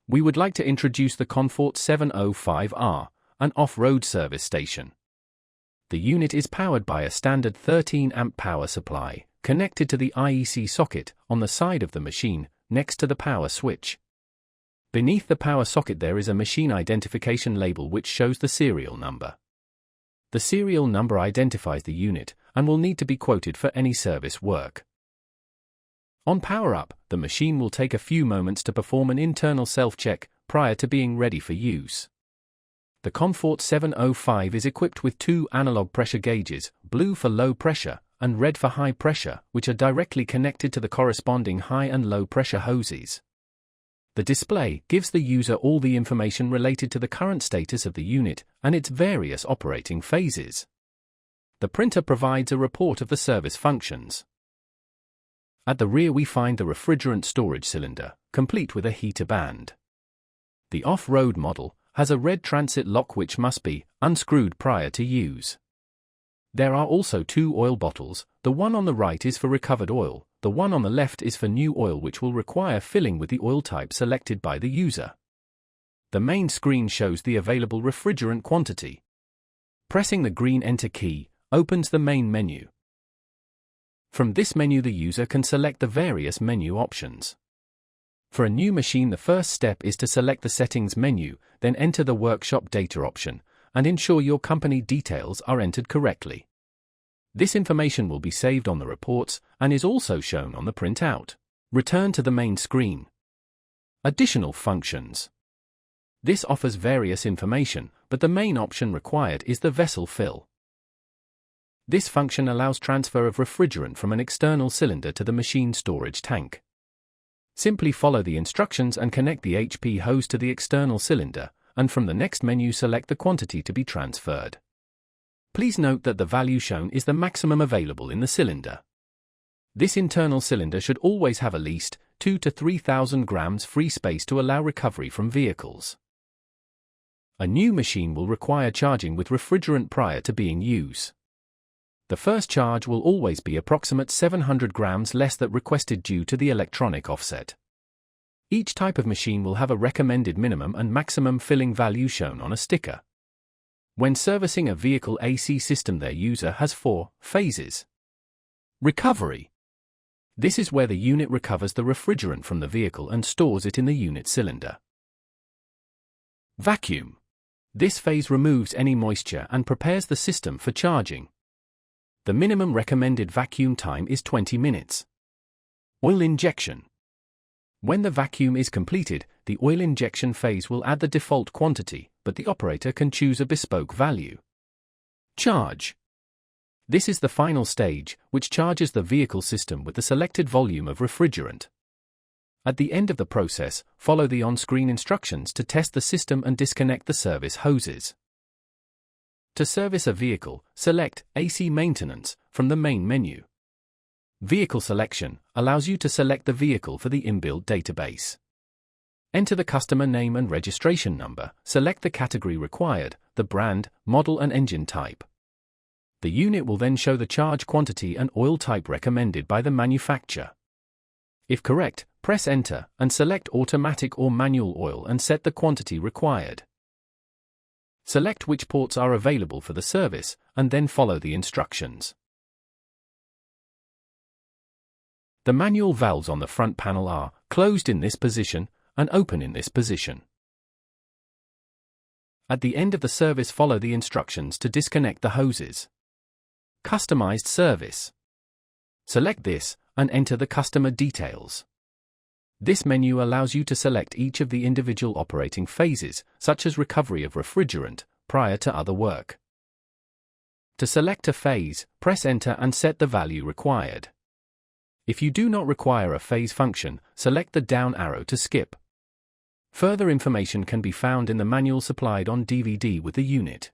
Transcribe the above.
We would like to introduce the Konfort 705R, an off-road service station. The unit is powered by a standard 13-amp power supply, connected to the IEC socket on the side of the machine, next to the power switch. Beneath the power socket there is a machine identification label which shows the serial number. The serial number identifies the unit, and will need to be quoted for any service work. On power-up, the machine will take a few moments to perform an internal self-check prior to being ready for use. The Konfort 705 is equipped with two analog pressure gauges, blue for low pressure and red for high pressure, which are directly connected to the corresponding high and low pressure hoses. The display gives the user all the information related to the current status of the unit and its various operating phases. The printer provides a report of the service functions. At the rear we find the refrigerant storage cylinder, complete with a heater band. The off-road model has a red transit lock which must be unscrewed prior to use. There are also two oil bottles, the one on the right is for recovered oil, the one on the left is for new oil which will require filling with the oil type selected by the user. The main screen shows the available refrigerant quantity. Pressing the green Enter key opens the main menu. From this menu the user can select the various menu options. For a new machine the first step is to select the settings menu, then enter the workshop data option, and ensure your company details are entered correctly. This information will be saved on the reports and is also shown on the printout. Return to the main screen. Additional functions. This offers various information, but the main option required is the vessel fill. This function allows transfer of refrigerant from an external cylinder to the machine storage tank. Simply follow the instructions and connect the HP hose to the external cylinder, and from the next menu select the quantity to be transferred. Please note that the value shown is the maximum available in the cylinder. This internal cylinder should always have at least 2,000 to 3,000 grams free space to allow recovery from vehicles. A new machine will require charging with refrigerant prior to being used. The first charge will always be approximate 700 grams less than requested due to the electronic offset. Each type of machine will have a recommended minimum and maximum filling value shown on a sticker. When servicing a vehicle AC system their user has 4 phases. Recovery. This is where the unit recovers the refrigerant from the vehicle and stores it in the unit cylinder. Vacuum. This phase removes any moisture and prepares the system for charging. The minimum recommended vacuum time is 20 minutes. Oil injection. When the vacuum is completed, the oil injection phase will add the default quantity, but the operator can choose a bespoke value. Charge. This is the final stage, which charges the vehicle system with the selected volume of refrigerant. At the end of the process, follow the on-screen instructions to test the system and disconnect the service hoses. To service a vehicle, select AC Maintenance from the main menu. Vehicle selection allows you to select the vehicle for the inbuilt database. Enter the customer name and registration number, select the category required, the brand, model and engine type. The unit will then show the charge quantity and oil type recommended by the manufacturer. If correct, press Enter and select automatic or manual oil and set the quantity required. Select which ports are available for the service, and then follow the instructions. The manual valves on the front panel are closed in this position and open in this position. At the end of the service, follow the instructions to disconnect the hoses. Customized service. Select this and enter the customer details. This menu allows you to select each of the individual operating phases, such as recovery of refrigerant, prior to other work. To select a phase, press Enter and set the value required. If you do not require a phase function, select the down arrow to skip. Further information can be found in the manual supplied on DVD with the unit.